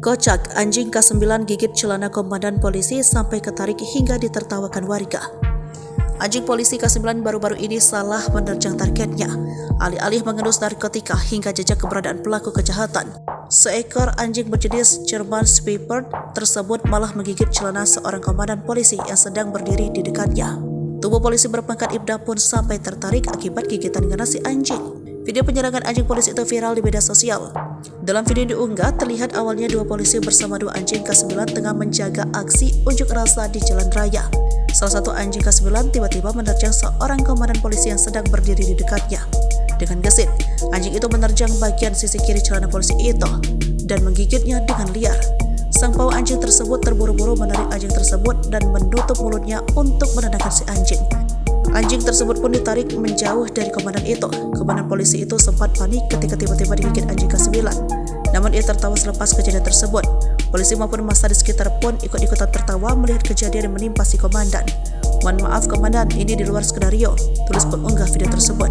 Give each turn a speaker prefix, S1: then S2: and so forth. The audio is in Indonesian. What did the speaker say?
S1: Kocak, anjing K9 gigit celana komandan polisi sampai ketarik hingga ditertawakan warga. Anjing polisi K9 baru-baru ini salah menerjang targetnya. Alih-alih mengendus narkotika hingga jejak keberadaan pelaku kejahatan, seekor anjing berjenis German Shepherd tersebut malah menggigit celana seorang komandan polisi yang sedang berdiri di dekatnya. Tubuh polisi berpangkat Ibda pun sampai tertarik akibat gigitan ganas si anjing. Video penyerangan anjing polisi itu viral di media sosial. Dalam video yang diunggah, terlihat awalnya dua polisi bersama dua anjing K9 tengah menjaga aksi unjuk rasa di jalan raya. Salah satu anjing K9 tiba-tiba menerjang seorang komandan polisi yang sedang berdiri di dekatnya. Dengan gesit, anjing itu menerjang bagian sisi kiri celana polisi itu dan menggigitnya dengan liar. Sang pawang anjing tersebut terburu-buru menarik anjing tersebut dan menutup mulutnya untuk menenangkan si anjing. Anjing tersebut pun ditarik menjauh dari komandan itu. Komandan polisi itu sempat panik ketika tiba-tiba digigit anjing K9. Namun ia tertawa selepas kejadian tersebut. Polisi maupun massa di sekitar pun ikut-ikutan tertawa melihat kejadian yang menimpa si komandan. "Mohon maaf komandan, ini di luar skenario," tulis pengunggah video tersebut.